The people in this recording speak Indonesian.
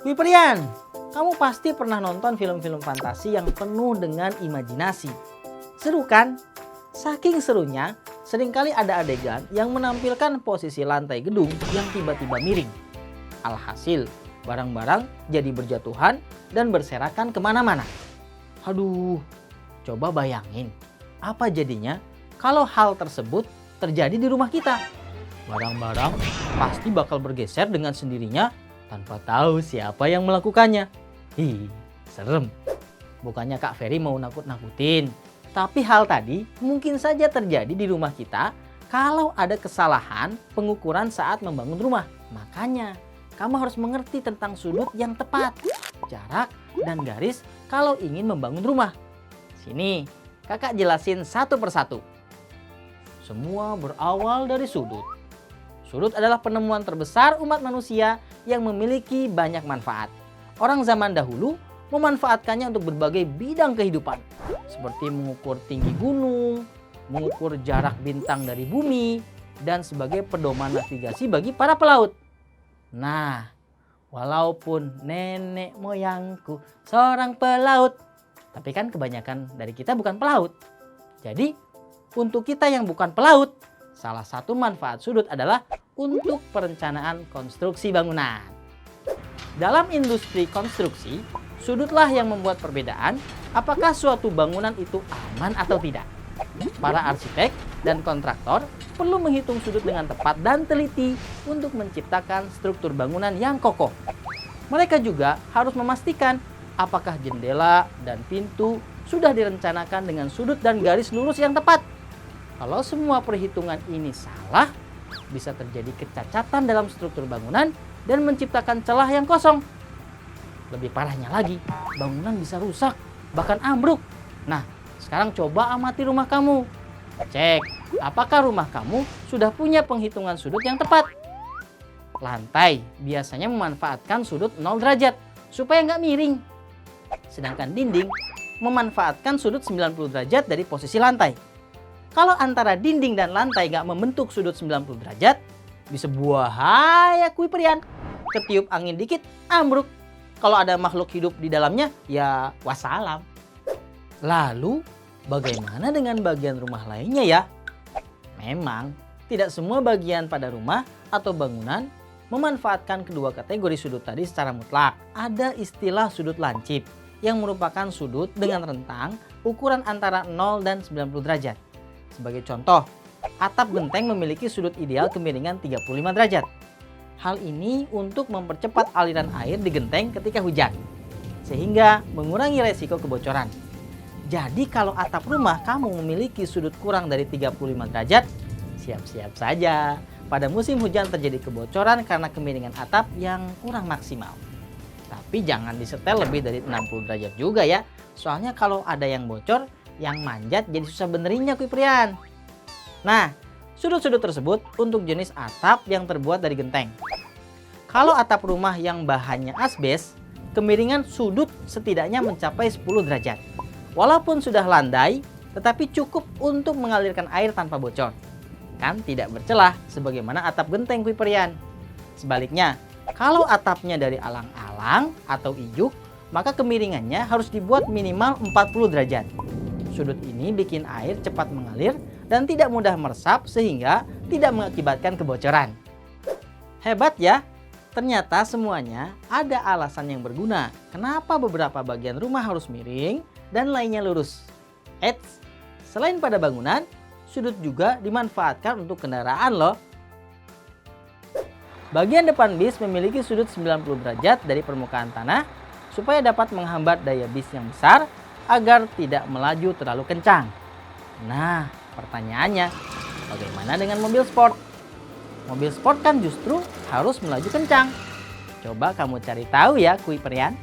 Kuiperian, kamu pasti pernah nonton film-film fantasi yang penuh dengan imajinasi. Seru kan? Saking serunya, seringkali ada adegan yang menampilkan posisi lantai gedung yang tiba-tiba miring. Alhasil, barang-barang jadi berjatuhan dan berserakan kemana-mana. Aduh, coba bayangin, apa jadinya kalau hal tersebut terjadi di rumah kita? Barang-barang pasti bakal bergeser dengan sendirinya tanpa tahu siapa yang melakukannya. Serem. Bukannya Kak Ferry mau nakut-nakutin, tapi hal tadi mungkin saja terjadi di rumah kita kalau ada kesalahan pengukuran saat membangun rumah. Makanya, kamu harus mengerti tentang sudut yang tepat, jarak, dan garis kalau ingin membangun rumah. Sini, kakak jelasin satu persatu. Semua berawal dari sudut. Sudut adalah penemuan terbesar umat manusia yang memiliki banyak manfaat. Orang zaman dahulu memanfaatkannya untuk berbagai bidang kehidupan, seperti mengukur tinggi gunung, mengukur jarak bintang dari bumi, dan sebagai pedoman navigasi bagi para pelaut. Nah, walaupun nenek moyangku seorang pelaut, tapi kan kebanyakan dari kita bukan pelaut. Jadi, untuk kita yang bukan pelaut, salah satu manfaat sudut adalah untuk perencanaan konstruksi bangunan. Dalam industri konstruksi, sudutlah yang membuat perbedaan apakah suatu bangunan itu aman atau tidak. Para arsitek dan kontraktor perlu menghitung sudut dengan tepat dan teliti untuk menciptakan struktur bangunan yang kokoh. Mereka juga harus memastikan apakah jendela dan pintu sudah direncanakan dengan sudut dan garis lurus yang tepat. Kalau semua perhitungan ini salah, bisa terjadi kecacatan dalam struktur bangunan dan menciptakan celah yang kosong. Lebih parahnya lagi, bangunan bisa rusak, bahkan ambruk. Nah, sekarang coba amati rumah kamu. Cek, apakah rumah kamu sudah punya penghitungan sudut yang tepat? Lantai biasanya memanfaatkan sudut 0 derajat supaya nggak miring. Sedangkan dinding memanfaatkan sudut 90 derajat dari posisi lantai. Kalau antara dinding dan lantai nggak membentuk sudut 90 derajat, bisa buahaya Kuiperian. Ketiup angin dikit, ambruk. Kalau ada makhluk hidup di dalamnya, ya wassalam. Lalu, bagaimana dengan bagian rumah lainnya ya? Memang, tidak semua bagian pada rumah atau bangunan memanfaatkan kedua kategori sudut tadi secara mutlak. Ada istilah sudut lancip, yang merupakan sudut dengan rentang ukuran antara 0 dan 90 derajat. Sebagai contoh, atap genteng memiliki sudut ideal kemiringan 35 derajat. Hal ini untuk mempercepat aliran air di genteng ketika hujan, sehingga mengurangi resiko kebocoran. Jadi kalau atap rumah kamu memiliki sudut kurang dari 35 derajat, siap-siap saja. Pada musim hujan terjadi kebocoran karena kemiringan atap yang kurang maksimal. Tapi jangan disetel lebih dari 60 derajat juga ya. Soalnya kalau ada yang bocor, yang manjat jadi susah benerinnya Kuiperian. Nah, sudut-sudut tersebut untuk jenis atap yang terbuat dari genteng. Kalau atap rumah yang bahannya asbes, kemiringan sudut setidaknya mencapai 10 derajat. Walaupun sudah landai, tetapi cukup untuk mengalirkan air tanpa bocor. Kan tidak bercelah sebagaimana atap genteng Kuiperian. Sebaliknya, kalau atapnya dari alang-alang atau ijuk, maka kemiringannya harus dibuat minimal 40 derajat. Sudut ini bikin air cepat mengalir dan tidak mudah meresap sehingga tidak mengakibatkan kebocoran. Hebat ya, ternyata semuanya ada alasan yang berguna kenapa beberapa bagian rumah harus miring dan lainnya lurus. Eits, selain pada bangunan, sudut juga dimanfaatkan untuk kendaraan loh. Bagian depan bis memiliki sudut 90 derajat dari permukaan tanah supaya dapat menghambat daya bis yang besar agar tidak melaju terlalu kencang. Nah, pertanyaannya, bagaimana dengan mobil sport? Mobil sport kan justru harus melaju kencang. Coba kamu cari tahu ya Kuiperian.